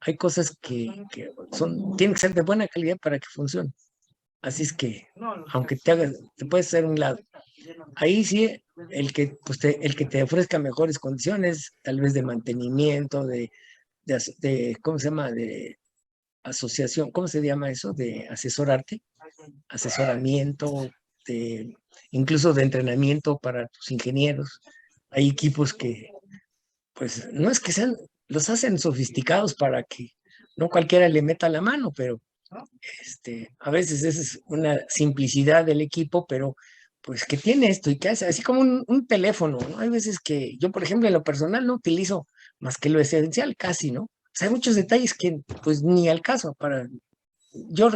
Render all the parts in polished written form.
hay cosas que tienen que ser de buena calidad para que funcionen. Así es que, aunque te puedes hacer un lado. Ahí sí, el que te ofrezca mejores condiciones, tal vez de mantenimiento, ¿cómo se llama? De asociación, ¿cómo se llama eso? De asesoramiento, de, incluso de entrenamiento para tus ingenieros. Hay equipos que, pues, no es que sean, los hacen sofisticados para que no cualquiera le meta la mano, pero a veces esa es una simplicidad del equipo, pero pues que tiene esto y que hace, así como un teléfono, ¿no? Hay veces que yo, por ejemplo, en lo personal no utilizo más que lo esencial casi, ¿no? O sea, hay muchos detalles que pues ni al caso para... Yo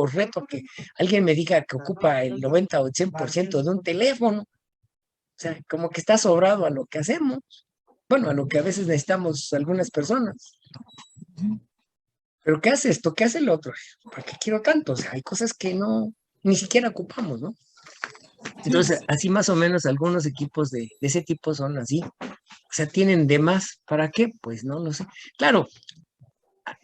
reto que alguien me diga que ocupa el 90 o el 100% de un teléfono, o sea, como que está sobrado a lo que hacemos, bueno, a lo que a veces necesitamos algunas personas. Pero ¿qué hace esto? ¿Qué hace el otro? ¿Para qué quiero tanto? O sea, hay cosas que no, ni siquiera ocupamos, ¿no? Entonces, así más o menos algunos equipos de ese tipo son así. O sea, tienen de más. ¿Para qué? Pues no lo sé. Claro,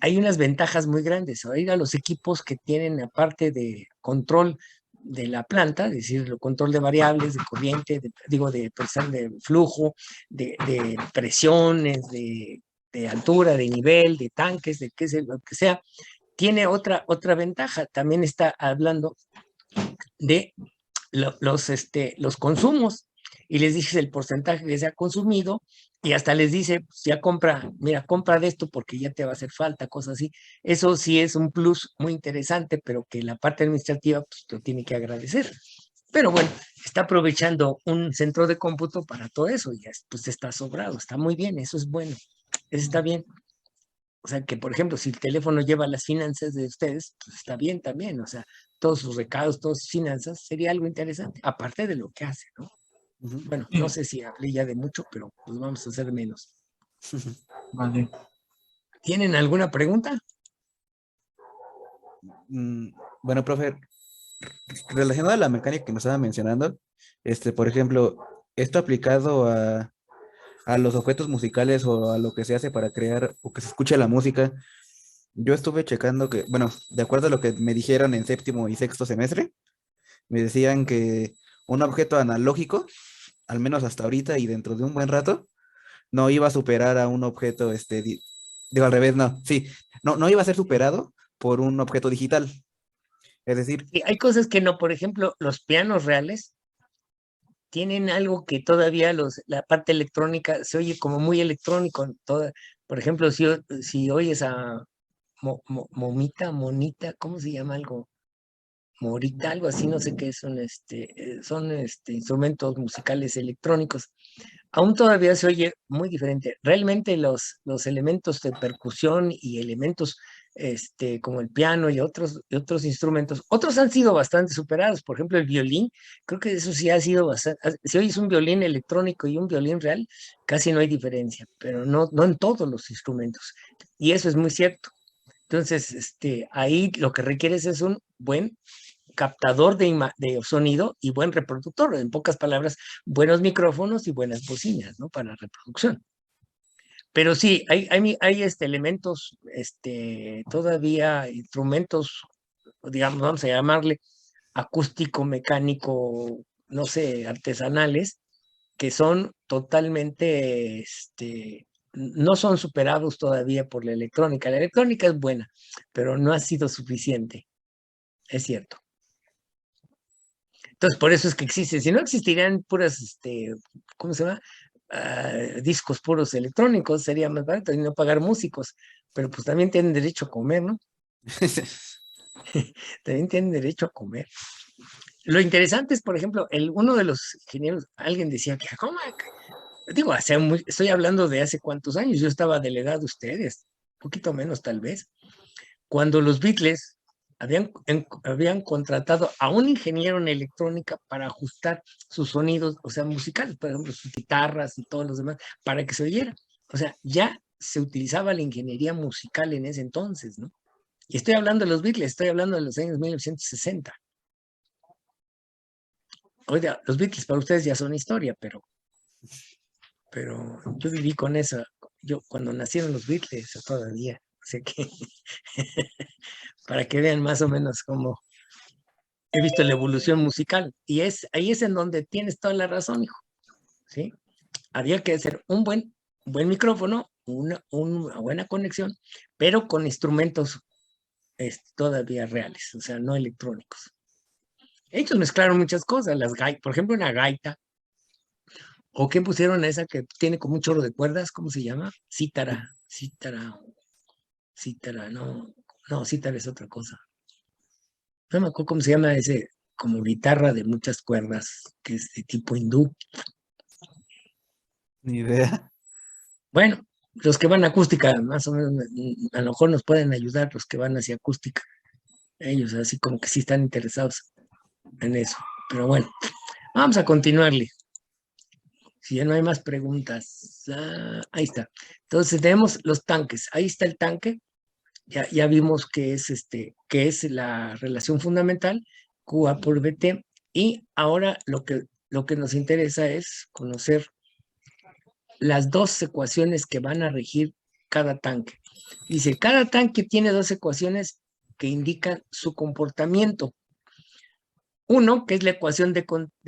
hay unas ventajas muy grandes. Ahora los equipos que tienen, aparte de control de la planta, es decir, el control de variables, de corriente, de flujo, de presiones, de altura, de nivel, de tanques, de qué sé, lo que sea, tiene otra ventaja. También está hablando de los consumos y les dices el porcentaje que se ha consumido y hasta les dice, pues ya compra de esto porque ya te va a hacer falta, cosas así. Eso sí es un plus muy interesante, pero que la parte administrativa pues lo tiene que agradecer. Pero bueno, está aprovechando un centro de cómputo para todo eso y pues está sobrado, está muy bien, eso es bueno, eso está bien. O sea, que por ejemplo, si el teléfono lleva las finanzas de ustedes, pues está bien también. O sea, todos sus recados, todas sus finanzas, sería algo interesante, aparte de lo que hace, ¿no? Bueno, no sé si hablé ya de mucho, pero pues vamos a hacer menos. Vale. ¿Tienen alguna pregunta? Bueno, profe, relacionado a la mecánica que nos estaba mencionando, por ejemplo, esto aplicado a los objetos musicales o a lo que se hace para crear o que se escuche la música, yo estuve checando que, bueno, de acuerdo a lo que me dijeron en séptimo y sexto semestre, me decían que un objeto analógico, al menos hasta ahorita y dentro de un buen rato, no iba a superar a un objeto, digo al revés, no, sí, no iba a ser superado por un objeto digital. Es decir, Y hay cosas que no, por ejemplo, los pianos reales tienen algo que todavía la parte electrónica se oye como muy electrónico. Por ejemplo, si oyes a Monita, ¿cómo se llama algo? Morita, algo así, no sé qué son instrumentos musicales electrónicos. Aún todavía se oye muy diferente. Realmente los elementos de percusión y elementos como el piano y otros instrumentos, otros han sido bastante superados. Por ejemplo, el violín, creo que eso sí ha sido bastante. Si oyes un violín electrónico y un violín real, casi no hay diferencia, pero no en todos los instrumentos. Y eso es muy cierto. Entonces, ahí lo que requieres es un buen captador de sonido y buen reproductor. En pocas palabras, buenos micrófonos y buenas bocinas, ¿no? Para reproducción. Pero sí, hay elementos, todavía instrumentos, digamos, vamos a llamarle acústico, mecánico, no sé, artesanales, que son totalmente, no son superados todavía por la electrónica. La electrónica es buena, pero no ha sido suficiente, es cierto. Entonces, por eso es que existe. Si no existirían puras, ¿cómo se llama? Discos puros electrónicos, sería más barato y no pagar músicos. Pero pues también tienen derecho a comer, ¿no? También tienen derecho a comer. Lo interesante es, por ejemplo, uno de los ingenieros, alguien decía que, ¿cómo? Digo, estoy hablando de hace cuántos años, yo estaba de la edad de ustedes, un poquito menos tal vez, cuando los Beatles habían contratado a un ingeniero en electrónica para ajustar sus sonidos, o sea, musicales, por ejemplo, sus guitarras y todos los demás, para que se oyera. O sea, ya se utilizaba la ingeniería musical en ese entonces, ¿no? Y estoy hablando de los Beatles, estoy hablando de los años 1960. Oiga, los Beatles para ustedes ya son historia, pero yo viví con eso, yo cuando nacieron los Beatles todavía. sea que para que vean más o menos cómo he visto la evolución musical. Y ahí es en donde tienes toda la razón, hijo. ¿Sí? Había que hacer un buen micrófono, una buena conexión, pero con instrumentos todavía reales, o sea, no electrónicos. Ellos mezclaron muchas cosas, las gaitas, por ejemplo, una gaita, o que pusieron esa que tiene como un chorro de cuerdas, ¿cómo se llama? Cítara, no, cítara es otra cosa. No me acuerdo cómo se llama ese, como guitarra de muchas cuerdas, que es de tipo hindú. Ni idea. Bueno, los que van a acústica, más o menos, a lo mejor nos pueden ayudar los que van hacia acústica. Ellos así como que sí están interesados en eso. Pero bueno, vamos a continuarle. Si ya no hay más preguntas. Ahí está. Entonces tenemos los tanques. Ahí está el tanque. Ya vimos que es la relación fundamental, QA por BT. Y ahora lo que nos interesa es conocer las dos ecuaciones que van a regir cada tanque. Dice, cada tanque tiene dos ecuaciones que indican su comportamiento. Uno, que es la ecuación de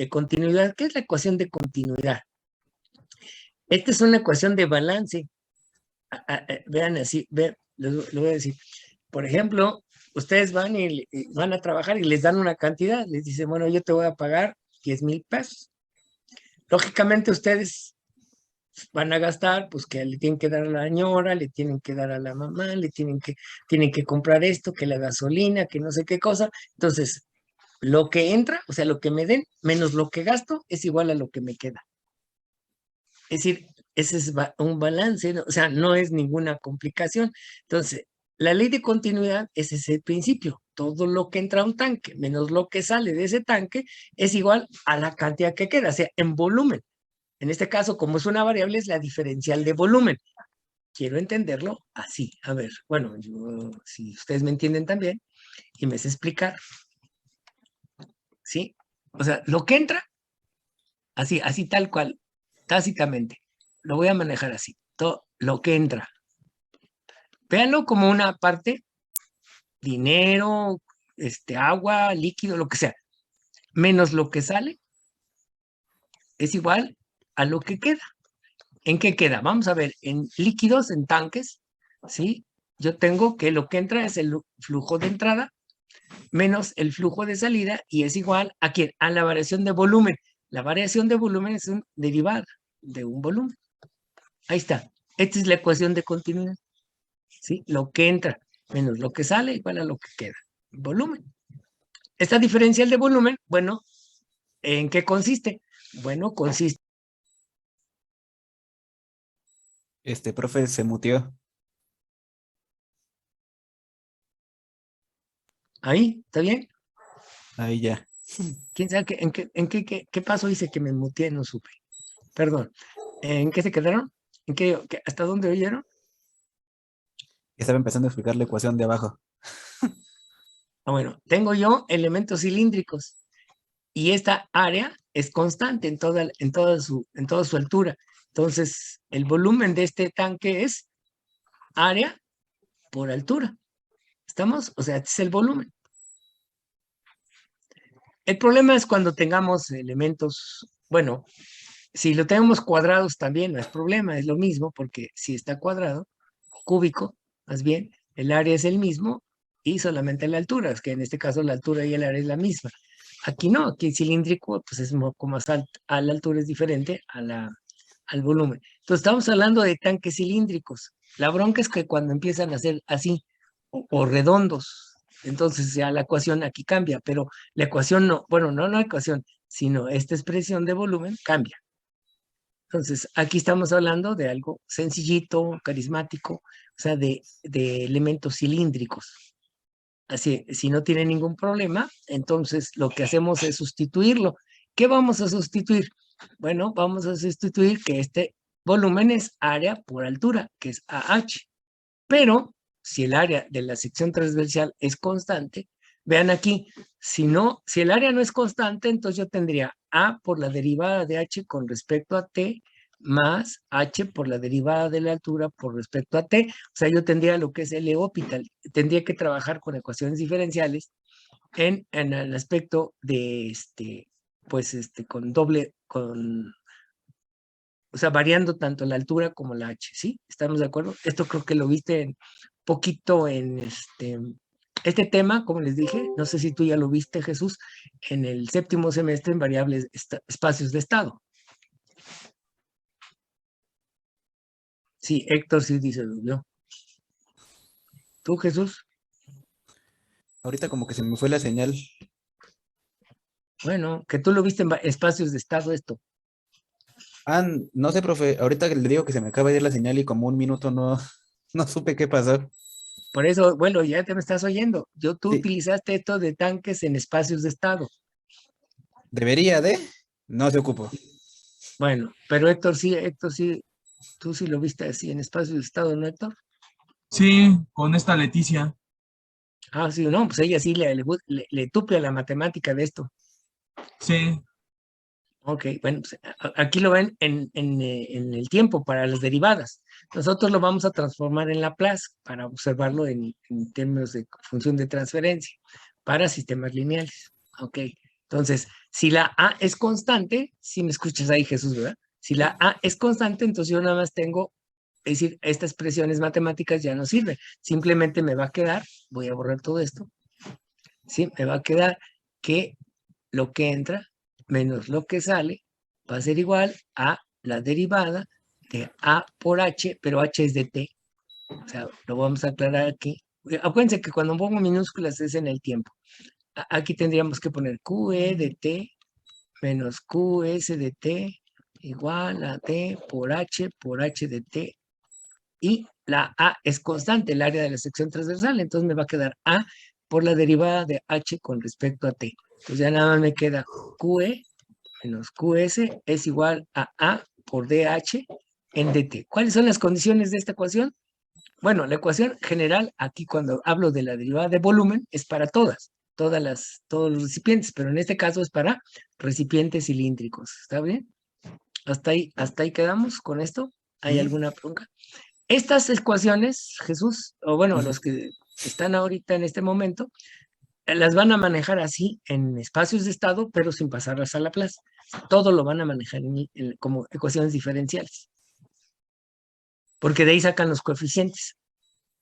continuidad. ¿Qué es la ecuación de continuidad? Esta es una ecuación de balance. Vean así, lo voy a decir. Por ejemplo, ustedes van y van a trabajar y les dan una cantidad. Les dicen, bueno, yo te voy a pagar 10,000 pesos. Lógicamente ustedes van a gastar, pues que le tienen que dar a la señora, le tienen que dar a la mamá, tienen que comprar esto, que la gasolina, que no sé qué cosa. Entonces, lo que entra, o sea, lo que me den, menos lo que gasto, es igual a lo que me queda. Es decir, ese es un balance, ¿no? O sea, no es ninguna complicación. Entonces, la ley de continuidad es ese principio. Todo lo que entra a un tanque menos lo que sale de ese tanque es igual a la cantidad que queda, o sea, en volumen. En este caso, como es una variable, es la diferencial de volumen. Quiero entenderlo así. A ver, bueno, si ustedes me entienden también y me sé explicar, ¿sí? O sea, lo que entra, así tal cual, tácitamente, lo voy a manejar así. Todo lo que entra. Véanlo como una parte, dinero, agua, líquido, lo que sea, menos lo que sale, es igual a lo que queda. ¿En qué queda? Vamos a ver, en líquidos, en tanques, ¿sí? Yo tengo que lo que entra es el flujo de entrada menos el flujo de salida y es igual a ¿quién? A la variación de volumen. La variación de volumen es un derivada de un volumen. Ahí está. Esta es la ecuación de continuidad. ¿Sí? Lo que entra menos lo que sale igual a lo que queda. Volumen. Esta diferencial de volumen, bueno, ¿en qué consiste? Bueno, consiste. Profe, se muteó. Ahí, ¿está bien? Ahí ya. ¿Quién sabe qué paso hice que me muteé? No supe. Perdón. ¿En qué se quedaron? ¿Hasta dónde oyeron? Estaba empezando a explicar la ecuación de abajo. Bueno, tengo yo elementos cilíndricos y esta área es constante en toda su altura. Entonces, el volumen de este tanque es área por altura. ¿Estamos? O sea, este es el volumen. El problema es cuando tengamos elementos, bueno, si lo tenemos cuadrados también no es problema, es lo mismo, porque si está cuadrado, cúbico, más bien, el área es el mismo y solamente la altura, es que en este caso la altura y el área es la misma. Aquí no, aquí cilíndrico, pues es un poco más alto, a la altura es diferente al volumen. Entonces estamos hablando de tanques cilíndricos. La bronca es que cuando empiezan a ser así o redondos, entonces ya la ecuación aquí cambia, pero la ecuación no, bueno, no la ecuación, sino esta expresión de volumen cambia. Entonces, aquí estamos hablando de algo sencillito, carismático, o sea, de elementos cilíndricos. Así, si no tiene ningún problema, entonces lo que hacemos es sustituirlo. ¿Qué vamos a sustituir? Bueno, vamos a sustituir que este volumen es área por altura, que es AH. Pero si el área de la sección transversal es constante, vean aquí, si el área no es constante, entonces yo tendría A por la derivada de H con respecto a T más h por la derivada de la altura por respecto a t. O sea, yo tendría lo que es L orbital. Tendría que trabajar con ecuaciones diferenciales en el aspecto de con doble, o sea, variando tanto la altura como la h, ¿sí? ¿Estamos de acuerdo? Esto creo que lo viste poquito en este tema, como les dije, no sé si tú ya lo viste, Jesús, en el séptimo semestre en variables espacios de estado. Sí, Héctor sí dice, ¿no? ¿Tú, Jesús? Ahorita como que se me fue la señal. Bueno, que tú lo viste en espacios de estado esto. Ah, no sé, profe, ahorita le digo que se me acaba de ir la señal y como un minuto no, no supe qué pasó. Por eso, bueno, ya te me estás oyendo. Tú Sí, utilizaste esto de tanques en espacios de estado. debería de, no se ocupó. Bueno, pero Héctor sí, tú sí lo viste así en espacios de estado, ¿no, Héctor? Sí, con esta Leticia. Ah, sí, no, pues ella sí le tuple a la matemática de esto. Sí. Ok, bueno, pues aquí lo ven en el tiempo para las derivadas. Nosotros lo vamos a transformar en Laplace para observarlo en términos de función de transferencia para sistemas lineales. Ok, entonces, si la A es constante, si me escuchas ahí, Jesús, ¿verdad? Si la A es constante, entonces yo nada más tengo, es decir, estas expresiones matemáticas ya no sirven. Simplemente me va a quedar, voy a borrar todo esto, ¿sí? Me va a quedar que lo que entra menos lo que sale va a ser igual a la derivada de A por H, pero H es de T. O sea, lo vamos a aclarar aquí. Acuérdense que cuando pongo minúsculas es en el tiempo. Aquí tendríamos que poner QE de T menos QS de T igual a T por H de T. Y la A es constante, el área de la sección transversal. Entonces me va a quedar A por la derivada de H con respecto a T. Entonces ya nada más me queda QE menos QS es igual a A por DH en DT. ¿Cuáles son las condiciones de esta ecuación? Bueno, la ecuación general, aquí cuando hablo de la derivada de volumen, es para todos los recipientes, pero en este caso es para recipientes cilíndricos. ¿Está bien? Hasta ahí quedamos con esto. ¿Hay ¿Mm? alguna pregunta? Estas ecuaciones, Jesús, o bueno, Ujú. los que están ahorita en este momento, las van a manejar así en espacios de estado, pero sin pasarlas a Laplace. Todo lo van a manejar como ecuaciones diferenciales, porque de ahí sacan los coeficientes.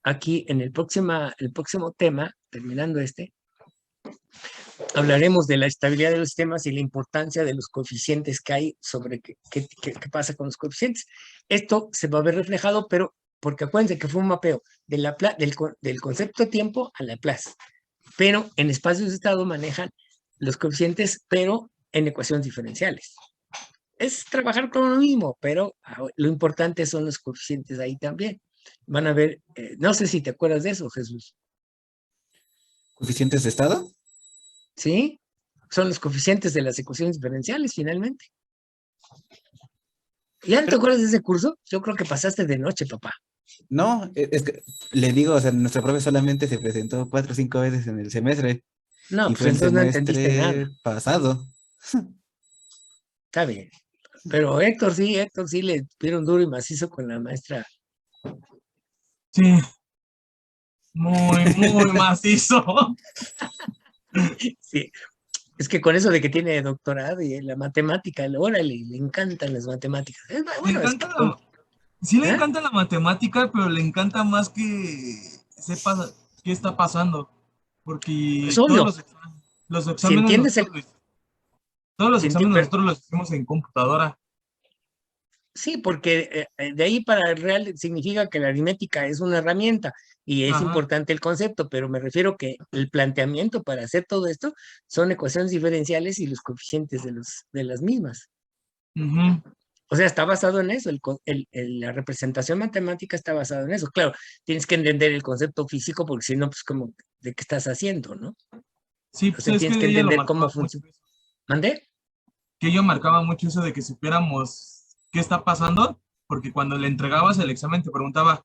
Aquí en el próximo tema, terminando hablaremos de la estabilidad de los sistemas y la importancia de los coeficientes que hay sobre qué pasa con los coeficientes. Esto se va a ver reflejado, pero porque acuérdense que fue un mapeo del concepto de tiempo a Laplace, pero en espacios de estado manejan los coeficientes, pero en ecuaciones diferenciales. Es trabajar con lo mismo, pero lo importante son los coeficientes ahí también. Van a ver, no sé si te acuerdas de eso, Jesús. ¿Coeficientes de estado? ¿Sí? Son los coeficientes de las ecuaciones diferenciales, finalmente. ¿Ya no te Pero acuerdas de ese curso? Yo creo que pasaste de noche, papá. no, es que le digo, o sea, nuestra profe solamente se presentó 4 o 5 veces en el semestre No, y pues fue el entonces no entendiste semestre nada. pasado. Está bien. Pero Héctor sí le dieron duro y macizo con la maestra. Sí, muy, muy macizo. Sí, es que con eso de que tiene doctorado y la matemática, órale, le encantan las matemáticas. Le Bueno, es que encanta sí le ¿eh? encanta la matemática, pero le encanta más que sepa qué está pasando. Es Porque obvio. los Si exámenes entiendes todos los si enti- exámenes pero- nosotros los hicimos en computadora. sí, porque de ahí para el real significa que la aritmética es una herramienta y es Ajá. importante el concepto, pero me refiero que el planteamiento para hacer todo esto son ecuaciones diferenciales y los coeficientes de las mismas. Ujú. O sea, está basado en eso, la representación matemática está basada en eso. Claro, tienes que entender el concepto físico porque si no, pues como, ¿de qué estás haciendo, no? Sí, O pues sea, es tienes que que ella lo entender marcaba cómo mucho funciona. eso. ¿Mandé? Que ella marcaba mucho eso de que supiéramos qué está pasando, porque cuando le entregabas el examen te preguntaba,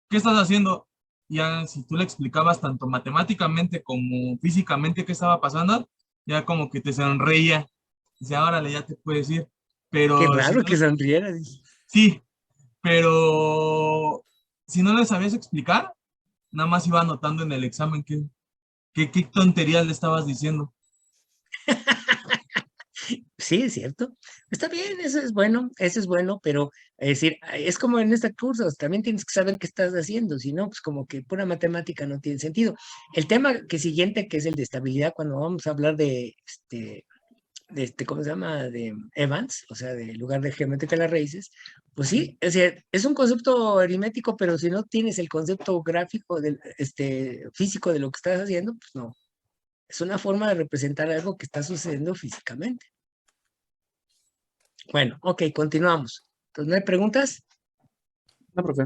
¿qué estás haciendo? Ya si tú le explicabas tanto matemáticamente como físicamente qué estaba pasando, ya como que te sonreía. Dice, órale, ya te puedes ir. Qué Pero si raro no, que sonriera. Dije. Sí, pero si no le sabías explicar, nada más iba anotando en el examen qué tonterías le estabas diciendo. Sí, es cierto. Está bien, eso es bueno, pero es decir, es como en este curso, también tienes que saber qué estás haciendo, si no, pues como que pura matemática no tiene sentido. El tema que siguiente, que es el de estabilidad, cuando vamos a hablar ¿cómo se llama? De Evans, o sea, del lugar de geométrica de las raíces, pues sí, es decir, es un concepto aritmético, pero si no tienes el concepto gráfico, físico de lo que estás haciendo, pues no. Es una forma de representar algo que está sucediendo físicamente. Bueno, ok, continuamos. Entonces, ¿no hay preguntas? No, profe.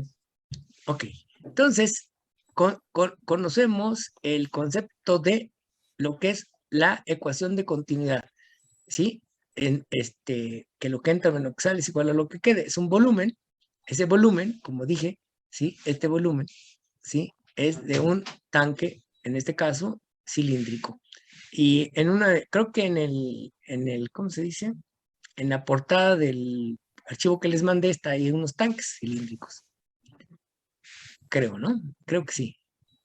Ok. Entonces, conocemos el concepto de lo que es la ecuación de continuidad, ¿sí? Que lo que entra menos lo que sale es igual a lo que quede. Es un volumen. Ese volumen, como dije, ¿sí? Este volumen, ¿sí? Es de un tanque, en este caso, cilíndrico. Y creo que ¿cómo se dice? En la portada del archivo que les mandé está ahí unos tanques cilíndricos. Creo, ¿no? Creo que sí.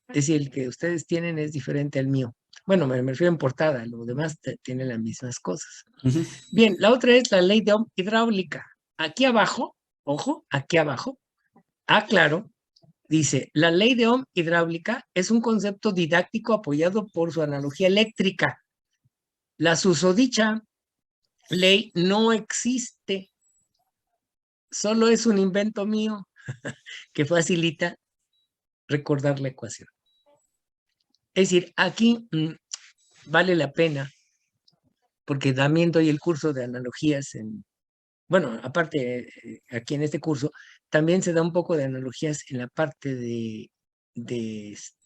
Es decir, el que ustedes tienen es diferente al mío. Bueno, me refiero en portada, lo demás tienen las mismas cosas. Ujú. Bien, la otra es la ley de Ohm hidráulica. Aquí abajo, ojo, aquí abajo, claro, dice, la ley de Ohm hidráulica es un concepto didáctico apoyado por su analogía eléctrica. La susodicha ley no existe, solo es un invento mío que facilita recordar la ecuación. Es decir, aquí vale la pena, porque también doy el curso de analogías bueno, aparte, aquí en este curso, también se da un poco de analogías en la parte de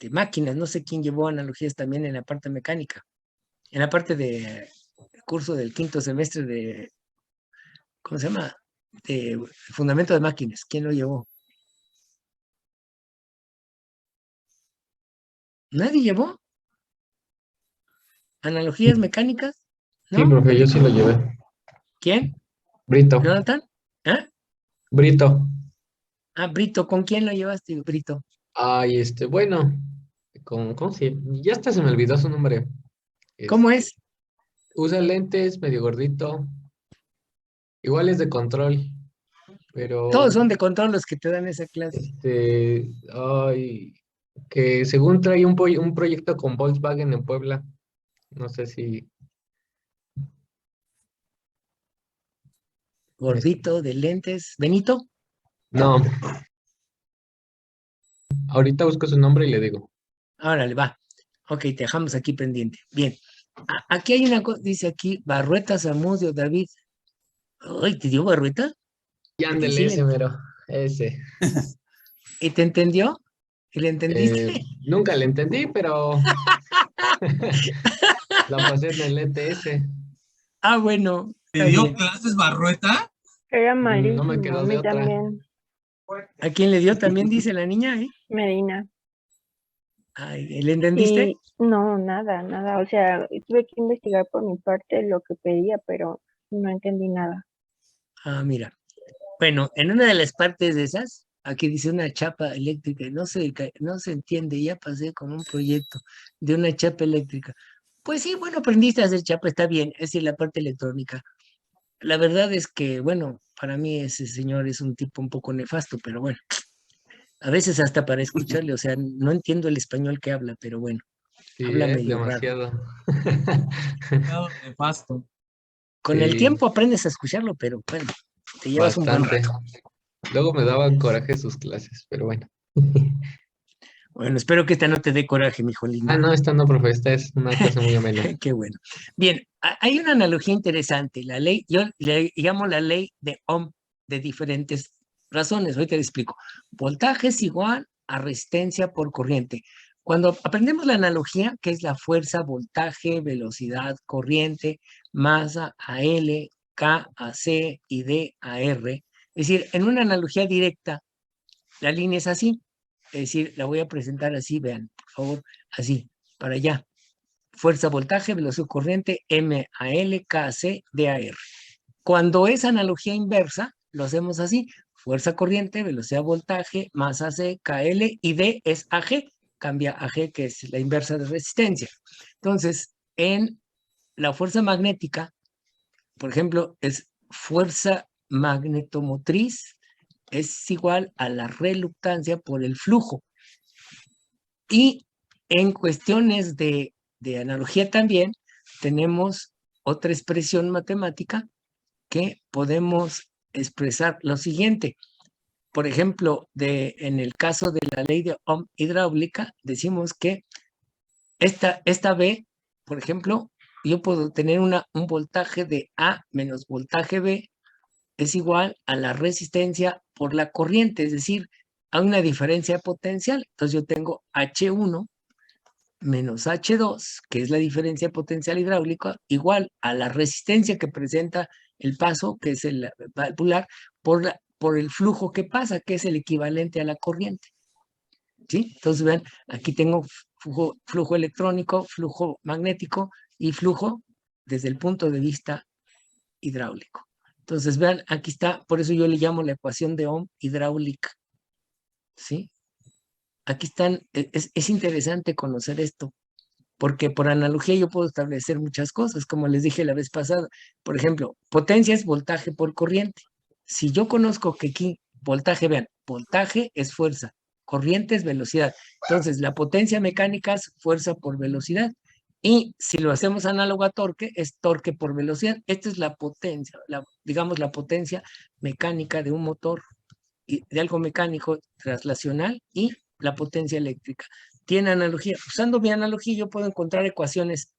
máquinas. No sé quién llevó analogías también en la parte mecánica, en la parte de curso del quinto semestre ¿cómo se llama? De fundamento de máquinas. ¿Quién lo llevó? ¿Nadie llevó analogías mecánicas? Sí, ¿No? profe, yo sí lo llevé. ¿Quién? Brito, ¿Jonathan? ¿Ah? Brito. Brito, ¿con quién lo llevaste, Brito? Ay, bueno, ¿cómo se llama? Ya hasta se me olvidó su nombre. ¿Cómo es? Usa lentes, medio gordito. Igual es de control, pero Todos son de control los que te dan esa clase. ay, que según trae un proyecto con Volkswagen en Puebla. No sé si, es- Gordito, de lentes. ¿Benito? no, ahorita busco su nombre y le digo. Órale, va. Ok, te dejamos aquí pendiente. Bien. Aquí hay una cosa, dice aquí, Barrueta Zamudio David. Ay, ¿te dio Barrueta? Y Y ándele sí, ese mero, ese. ¿y te entendió? ¿Y le entendiste? Nunca le entendí, pero la pasé en el ETS. Bueno, ¿Te está dio bien. clases Barrueta? Era No me malísimo, a quedó de mí otra. también, ¿A quién le dio también dice la niña, eh? Medina. Ay, ¿le entendiste? Y no, nada, nada. O sea, tuve que investigar por mi parte lo que pedía, pero no entendí nada. Mira. Bueno, en una de las partes de esas, aquí dice una chapa eléctrica, y no se entiende, ya pasé con un proyecto de una chapa eléctrica. Pues sí, bueno, aprendiste a hacer chapa, está bien, es decir, la parte electrónica. La verdad es que, bueno, para mí ese señor es un tipo un poco nefasto, pero bueno, a veces hasta para escucharle, o sea, no entiendo el español que habla, pero bueno, Sí, habla es medio raro. demasiado. Demasiado nefasto. Con el Sí, tiempo aprendes a escucharlo, pero bueno, te llevas un buen bastante. rato. Luego me daban coraje sus clases, pero bueno. Bueno, espero que esta no te dé coraje, mijo Ah, lindo. no, esta no, profe, esta es una clase muy amena. Qué bueno. Bien, hay una analogía interesante. La ley, yo le llamo la ley de Ohm de diferentes razones. Hoy te explico. Voltaje es igual a resistencia por corriente. Cuando aprendemos la analogía, que es la fuerza, voltaje, velocidad, corriente, masa a L, K a C y D a R, es decir, en una analogía directa, la línea es así. Es decir, la voy a presentar así, vean, por favor, así, para allá. Fuerza, voltaje, velocidad corriente, M a L, K a C, D a R. Cuando es analogía inversa, lo hacemos así. Fuerza corriente, velocidad voltaje, masa C, KL, y D es AG. Cambia a G, que es la inversa de resistencia. Entonces, en la fuerza magnética, por ejemplo, es fuerza magnetomotriz es igual a la reluctancia por el flujo. Y en cuestiones de analogía también, tenemos otra expresión matemática que podemos expresar lo siguiente. Por ejemplo, en el caso de la ley de Ohm hidráulica, decimos que esta B, por ejemplo, yo puedo tener un voltaje de A menos voltaje B es igual a la resistencia por la corriente, es decir, a una diferencia de potencial. Entonces yo tengo H1 menos H2, que es la diferencia de potencial hidráulico, igual a la resistencia que presenta el paso, que es el valvular, por el flujo que pasa, que es el equivalente a la corriente. ¿Sí? Entonces, vean, aquí tengo flujo electrónico, flujo magnético y flujo desde el punto de vista hidráulico. Entonces, vean, aquí está, por eso yo le llamo la ecuación de Ohm hidráulica. ¿Sí? Aquí están, es interesante conocer esto, porque por analogía yo puedo establecer muchas cosas, como les dije la vez pasada. Por ejemplo, potencia es voltaje por corriente. Si yo conozco que aquí voltaje, vean, voltaje es fuerza, corriente es velocidad. Entonces, la potencia mecánica es fuerza por velocidad. Y si lo hacemos análogo a torque, es torque por velocidad. Esta es la potencia, digamos la potencia mecánica de un motor, de algo mecánico traslacional, y la potencia eléctrica. Tiene analogía. Usando mi analogía yo puedo encontrar ecuaciones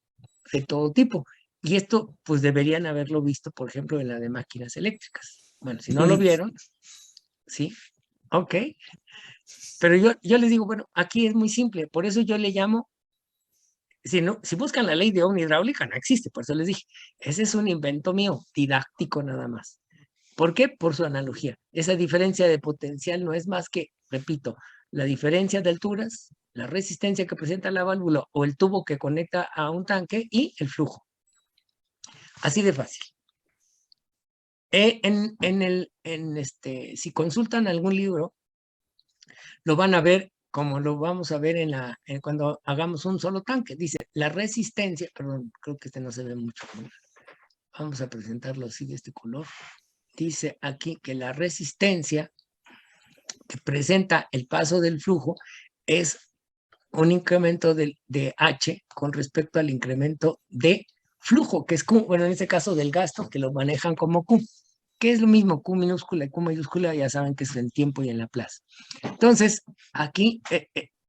de todo tipo. Y esto pues deberían haberlo visto, por ejemplo, en la de máquinas eléctricas. Bueno, si no lo vieron, ¿sí? Ok. Pero yo les digo, bueno, aquí es muy simple. Por eso yo le llamo, si buscan la ley de Ohm hidráulica, no existe. Por eso les dije, ese es un invento mío, didáctico nada más. ¿Por qué? Por su analogía. Esa diferencia de potencial no es más que, repito, la diferencia de alturas, la resistencia que presenta la válvula o el tubo que conecta a un tanque y el flujo. Así de fácil. Si consultan algún libro, lo van a ver como lo vamos a ver cuando hagamos un solo tanque. Dice, la resistencia, perdón, creo que este no se ve mucho. Vamos a presentarlo así de este color. Dice aquí que la resistencia que presenta el paso del flujo es un incremento de H con respecto al incremento de flujo, que es Q, bueno, en este caso del gasto, que lo manejan como Q, que es lo mismo, Q minúscula y Q mayúscula, ya saben que es en tiempo y en la plaza. Entonces, aquí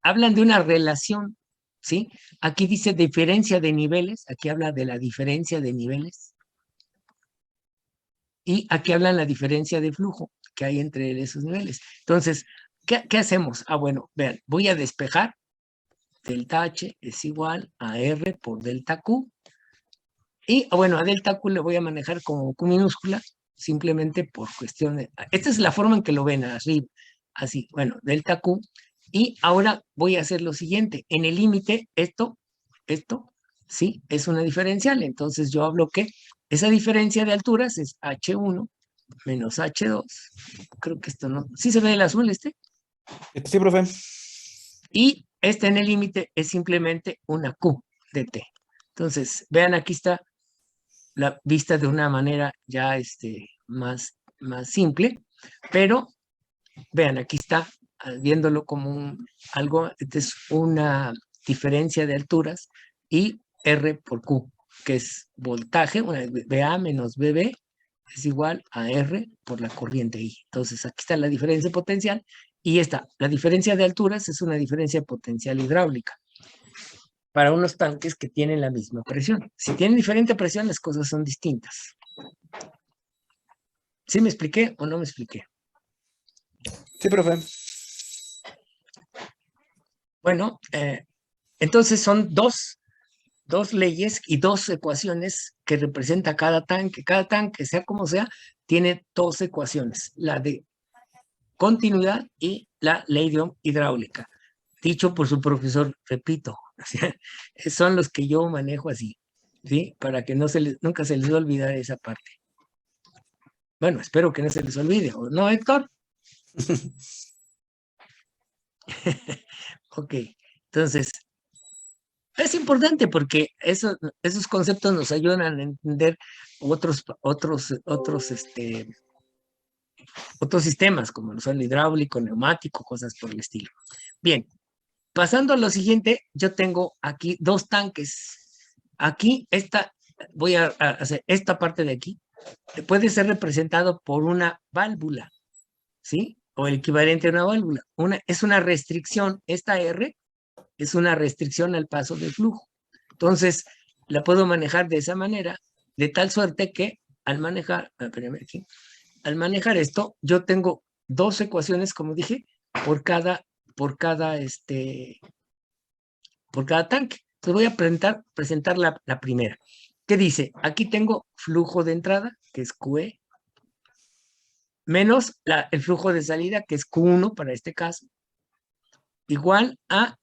hablan de una relación, ¿sí? Aquí dice diferencia de niveles, aquí habla de la diferencia de niveles, y aquí hablan la diferencia de flujo que hay entre esos niveles. Entonces, ¿qué hacemos? Ah, bueno, vean, voy a despejar. Delta H es igual a R por delta Q. Y bueno, a delta Q le voy a manejar como Q minúscula, simplemente por cuestión de... Esta es la forma en que lo ven arriba. Así, bueno, delta Q. Y ahora voy a hacer lo siguiente. En el límite, esto, sí, es una diferencial. Entonces yo hablo que esa diferencia de alturas es H1 menos H2. Creo que esto no... ¿Sí se ve el azul este? Sí, profe. Y este en el límite es simplemente una Q de T. Entonces, vean, aquí está la vista de una manera ya más simple, pero vean, aquí está viéndolo como algo, es una diferencia de alturas, y R por Q, que es voltaje, BA menos BB es igual a R por la corriente I. Entonces, aquí está la diferencia potencial, y la diferencia de alturas es una diferencia potencial hidráulica para unos tanques que tienen la misma presión. Si tienen diferente presión, las cosas son distintas. ¿Sí me expliqué o no me expliqué? Sí, profe. Bueno, entonces son dos leyes y dos ecuaciones que representa cada tanque. Cada tanque, sea como sea, tiene dos ecuaciones, la de continuidad y la ley de Ohm hidráulica, dicho por su profesor, repito, son los que yo manejo así, ¿sí? Para que nunca se les va a olvidar esa parte. Bueno, espero que no se les olvide, ¿o no, Héctor? Ok, entonces, es importante porque esos conceptos nos ayudan a entender otros sistemas, como son el hidráulico, neumático, cosas por el estilo. Bien, pasando a lo siguiente, yo tengo aquí dos tanques. Aquí, voy a hacer esta parte de aquí, puede ser representado por una válvula, ¿sí? O el equivalente a una válvula. Es una restricción, esta R es una restricción al paso del flujo. Entonces, la puedo manejar de esa manera, de tal suerte que al manejar, aquí, al manejar esto, yo tengo dos ecuaciones, como dije, por cada, por cada, por cada tanque. Entonces voy a presentar la primera. ¿Qué dice? Aquí tengo flujo de entrada, que es QE, menos el flujo de salida, que es Q1 para este caso, igual a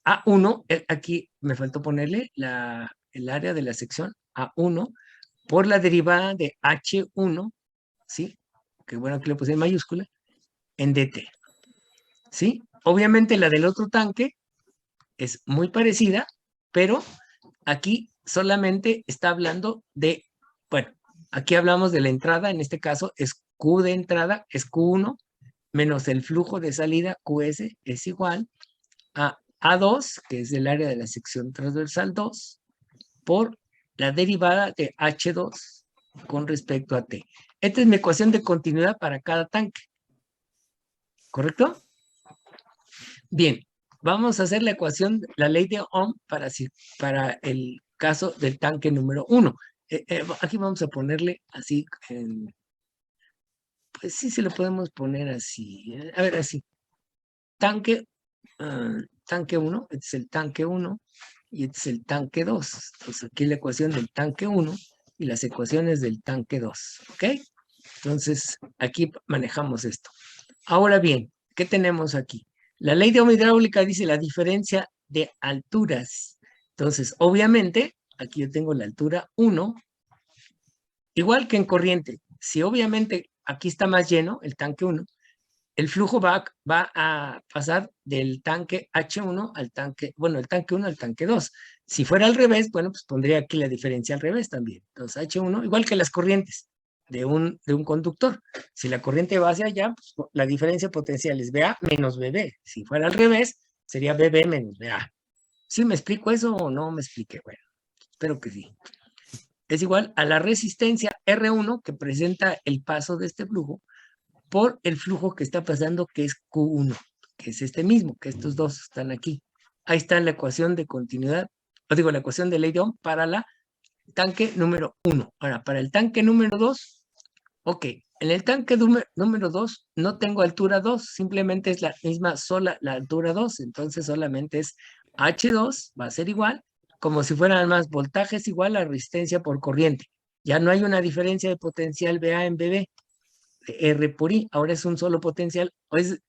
A1, aquí me faltó ponerle el área de la sección A1 por la derivada de H1, ¿sí? Que bueno que le puse en mayúscula, en DT, ¿sí? Obviamente la del otro tanque es muy parecida, pero aquí solamente está hablando de, bueno, aquí hablamos de la entrada, en este caso es Q de entrada, es Q1, menos el flujo de salida QS es igual a A2, que es el área de la sección transversal 2, por la derivada de H2 con respecto a T. Esta es mi ecuación de continuidad para cada tanque. ¿Correcto? Bien, vamos a hacer la ecuación, la ley de Ohm para el caso del tanque número 1. Aquí vamos a ponerle así, pues sí, se lo podemos poner así. A ver, así. Tanque, tanque 1, este es el tanque 1 y este es el tanque 2. Entonces aquí la ecuación del tanque 1 y las ecuaciones del tanque 2. ¿Ok? Entonces aquí manejamos esto. Ahora bien, ¿qué tenemos aquí? La ley de Ohm hidráulica dice la diferencia de alturas. Entonces, obviamente, aquí yo tengo la altura 1, igual que en corriente. Si obviamente aquí está más lleno, el tanque 1, el flujo va a pasar del tanque H1 al tanque, bueno, el tanque 1 al tanque 2. Si fuera al revés, bueno, pues pondría aquí la diferencia al revés también. Entonces, H1, igual que las corrientes de un conductor. Si la corriente va hacia allá, pues la diferencia potencial es BA menos BB. Si fuera al revés, sería BB menos BA. ¿Sí me explico eso o no me expliqué? Bueno, espero que sí. Es igual a la resistencia R1 que presenta el paso de este flujo por el flujo que está pasando, que es Q1, que es este mismo, que estos dos están aquí. Ahí está la ecuación de continuidad, o digo, la ecuación de ley de Ohm para la tanque número 1. Ahora, para el tanque número 2, ok, en el tanque número 2 no tengo altura 2, simplemente es la misma sola la altura 2, entonces solamente es H2, va a ser igual, como si fueran más voltajes igual a resistencia por corriente. Ya no hay una diferencia de potencial BA en BB, R por I, ahora es un solo potencial,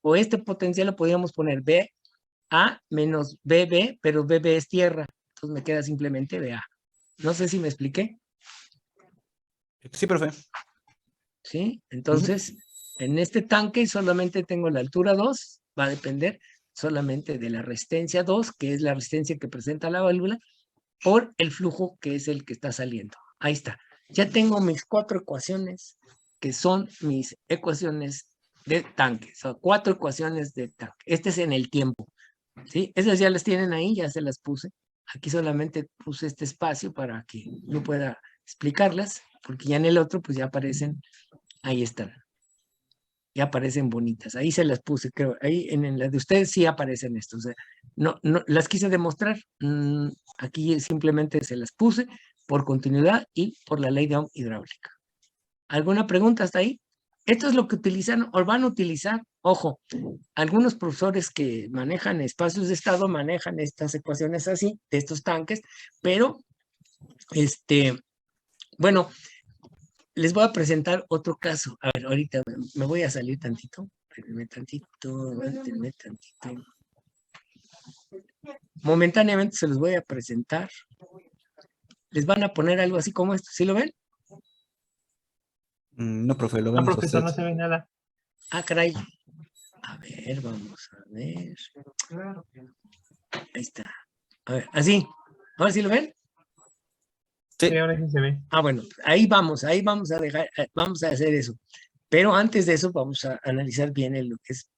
o este potencial lo podríamos poner BA menos BB, pero BB es tierra, entonces me queda simplemente BA. No sé si me expliqué, Sí, profe. ¿sí? Entonces, en este tanque solamente tengo la altura 2, va a depender solamente de la resistencia 2, que es la resistencia que presenta la válvula, por el flujo que es el que está saliendo. Ahí está. Ya tengo mis 4 ecuaciones, que son mis ecuaciones de tanque. Son 4 ecuaciones de tanque. Este es en el tiempo, ¿sí? Esas ya las tienen ahí, ya se las puse. Aquí solamente puse este espacio para que yo pueda explicarlas, porque ya en el otro pues ya aparecen, ahí están. Ya aparecen bonitas. Ahí se las puse, creo. Ahí en la de ustedes sí aparecen estos. O sea, no, las quise demostrar. Aquí simplemente se las puse por continuidad y por la ley de Ohm hidráulica. ¿Alguna pregunta hasta ahí? Esto es lo que utilizan o van a utilizar. Ojo, algunos profesores que manejan espacios de estado manejan estas ecuaciones así, de estos tanques, pero bueno, les voy a presentar otro caso. A ver, ahorita me voy a salir tantito. Espérenme tantito, aguántenme tantito. Momentáneamente se los voy a presentar. Les van a poner algo así como esto. ¿Sí lo ven? No, profe, lo No, vemos a profesor, usted. no se ve nada. Ah, caray. A ver, vamos a ver. Ahí está. A ver, así. ¿Ahora sí lo ven? Sí. Sí, ahora sí se ve. Ah, bueno, ahí vamos a dejar, vamos a hacer eso. Pero antes de eso vamos a analizar bien lo que es,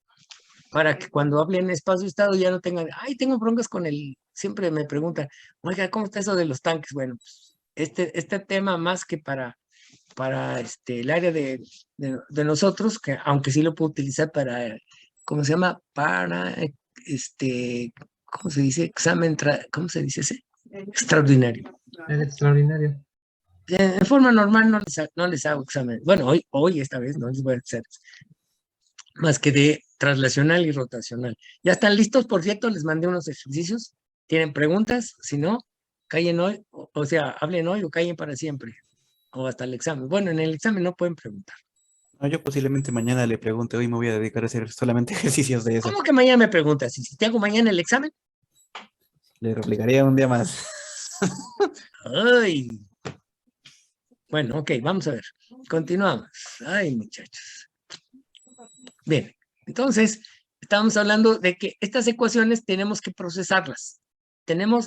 para que cuando hablen espacio-estado ya no tengan, ay, tengo broncas con siempre me preguntan, oiga, ¿cómo está eso de los tanques? Bueno, pues, este tema más que para el área de nosotros, que aunque sí lo puedo utilizar para, ¿cómo se llama? Para, ¿cómo se dice? ¿Cómo se dice ese? Extraordinario. Es extraordinario. En forma normal no les hago examen. Bueno, hoy esta vez no les voy a hacer más que de traslacional y rotacional. ¿Ya están listos? Por cierto, les mandé unos ejercicios. ¿Tienen preguntas? Si no, callen hoy, o sea, hablen hoy o callen para siempre, o hasta el examen. Bueno, en el examen no pueden preguntar. No, yo posiblemente mañana le pregunte, hoy me voy a dedicar a hacer solamente ejercicios de eso. ¿Cómo que mañana me preguntas? ¿Y si te hago mañana el examen? Le replicaría un día más. Ay. Bueno, ok, vamos a ver. Continuamos. Ay, muchachos. Bien, entonces, estamos hablando de que estas ecuaciones tenemos que procesarlas.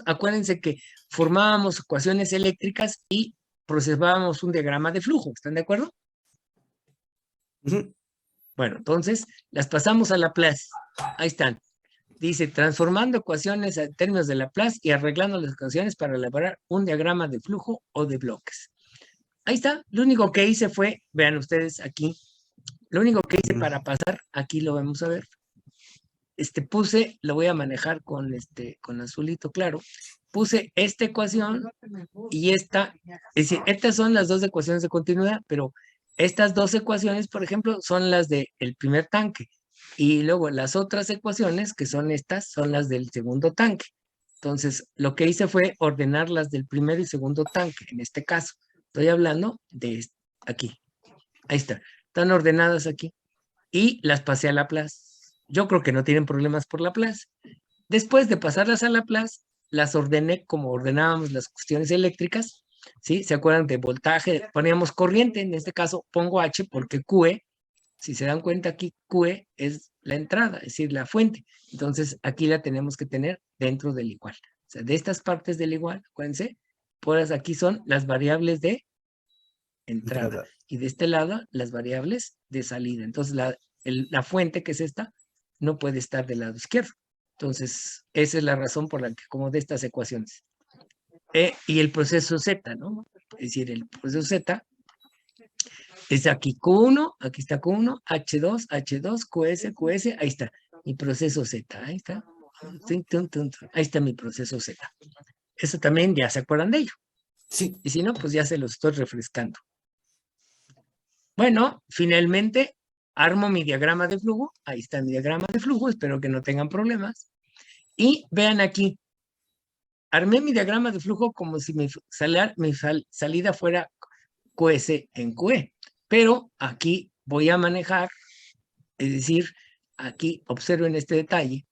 Acuérdense que formábamos ecuaciones eléctricas y procesábamos un diagrama de flujo. ¿Están de acuerdo? Ujú. Bueno, entonces, las pasamos a Laplace. Ahí están. Dice, transformando ecuaciones en términos de Laplace y arreglando las ecuaciones para elaborar un diagrama de flujo o de bloques. Ahí está. Lo único que hice fue, vean ustedes aquí, lo único que hice para pasar, aquí lo vamos a ver. Lo voy a manejar con azulito claro. Puse esta ecuación y esta, es decir, estas son las dos ecuaciones de continuidad, pero estas dos ecuaciones, por ejemplo, son las del primer tanque. Y luego las otras ecuaciones, que son estas, son las del segundo tanque. Entonces, lo que hice fue ordenar las del primer y segundo tanque, en este caso. Estoy hablando de aquí. Ahí está. Están ordenadas aquí. Y las pasé a Laplace. Yo creo que no tienen problemas por Laplace. Después de pasarlas a Laplace, las ordené como ordenábamos las cuestiones eléctricas, ¿sí? ¿Se acuerdan de voltaje? Poníamos corriente, en este caso pongo H porque QE, si se dan cuenta aquí, QE es la entrada, es decir, la fuente. Entonces, aquí la tenemos que tener dentro del igual. O sea, de estas partes del igual, acuérdense, pues aquí son las variables de entrada. Y de este lado, las variables de salida. Entonces, la fuente, que es esta, no puede estar del lado izquierdo. Entonces, esa es la razón por la que como de estas ecuaciones. Y el proceso Z, ¿no? Es decir, el proceso Z es aquí Q1, aquí está Q1, H2, H2, QS, QS, ahí está. Mi proceso Z, ahí está. Ahí está mi proceso Z. Eso también ya se acuerdan de ello. Sí. Y si no, pues ya se los estoy refrescando. Bueno, finalmente armo mi diagrama de flujo. Ahí está mi diagrama de flujo. Espero que no tengan problemas. Y vean aquí. Armé mi diagrama de flujo como si mi salida fuera QS en QE. Pero aquí voy a manejar, es decir, aquí observen este detalle.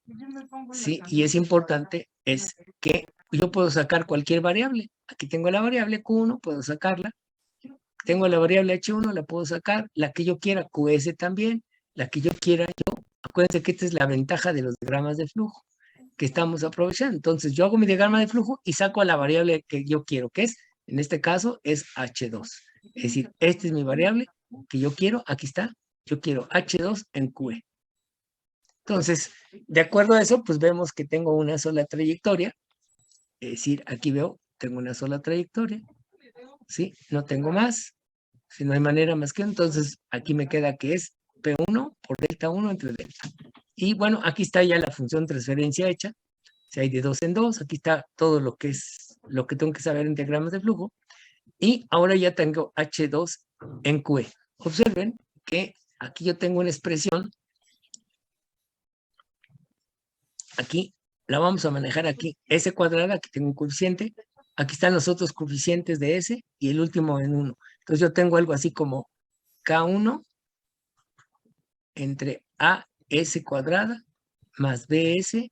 Sí, y es importante, es que yo puedo sacar cualquier variable. Aquí tengo la variable Q1, puedo sacarla. Tengo la variable H1, la puedo sacar, la que yo quiera, QS también, la que yo quiera yo. Acuérdense que esta es la ventaja de los diagramas de flujo que estamos aprovechando. Entonces, yo hago mi diagrama de flujo y saco a la variable que yo quiero, que es, en este caso, es H2. Es decir, esta es mi variable que yo quiero, aquí está, yo quiero H2 en QE. Entonces, de acuerdo a eso, pues vemos que tengo una sola trayectoria. Es decir, aquí veo, tengo una sola trayectoria. ¿Sí? No tengo más. Si no hay manera más que entonces aquí me queda que es P1 por delta 1 entre delta. Y bueno, aquí está ya la función transferencia hecha. Si hay de 2 en 2, aquí está todo lo que tengo que saber en diagramas de flujo. Y ahora ya tengo H2 en QE. Observen que aquí yo tengo una expresión. Aquí la vamos a manejar aquí. S cuadrada, aquí tengo un coeficiente. Aquí están los otros coeficientes de S y el último en 1. Entonces yo tengo algo así como K1 entre AS cuadrada más BS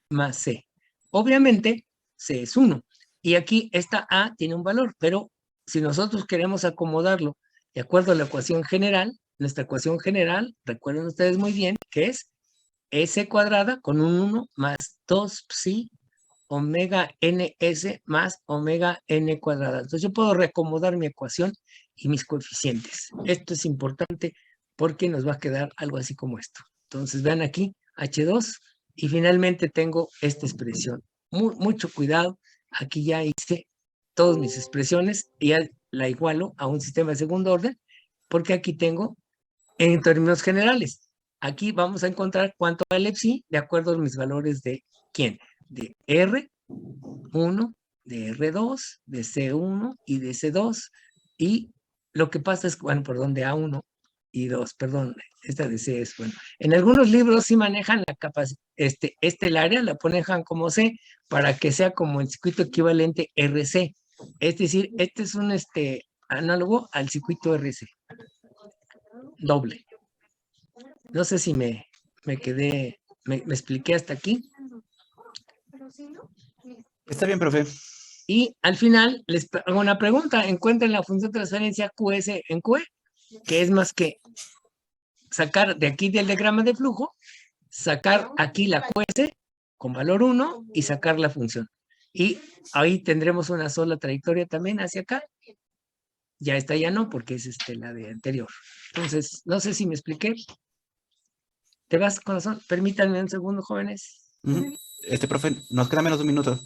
más C. Obviamente, C es 1. Y aquí esta A tiene un valor, pero si nosotros queremos acomodarlo de acuerdo a la ecuación general. Nuestra ecuación general, recuerden ustedes muy bien, que es S cuadrada con un 1 más 2 psi omega ns más omega n cuadrada. Entonces yo puedo reacomodar mi ecuación y mis coeficientes. Esto es importante porque nos va a quedar algo así como esto. Entonces vean aquí H2 y finalmente tengo esta expresión. Mucho cuidado, aquí ya hice todas mis expresiones y ya la igualo a un sistema de segundo orden porque aquí tengo en términos generales. Aquí vamos a encontrar cuánto vale psi de acuerdo a mis valores de ¿quién? De R1, de R2, de C1 y de C2. Y lo que pasa es, bueno, perdón, de A1 y 2, perdón, esta de C es, bueno. En algunos libros sí manejan la capacidad, el área la manejan como C para que sea como el circuito equivalente RC. Es decir, este es un análogo al circuito RC. Doble. No sé si me quedé, me expliqué hasta aquí. Está bien, profe. Y al final les hago una pregunta. Encuentren la función de transferencia QS en QE, que es más que sacar de aquí del diagrama de flujo, sacar aquí la QS con valor 1 y sacar la función. Y ahí tendremos una sola trayectoria también hacia acá. Ya esta ya no, porque es la de anterior. Entonces, no sé si me expliqué. ¿Te vas, corazón? Permítanme un segundo, jóvenes. Profe, nos queda menos de un minuto.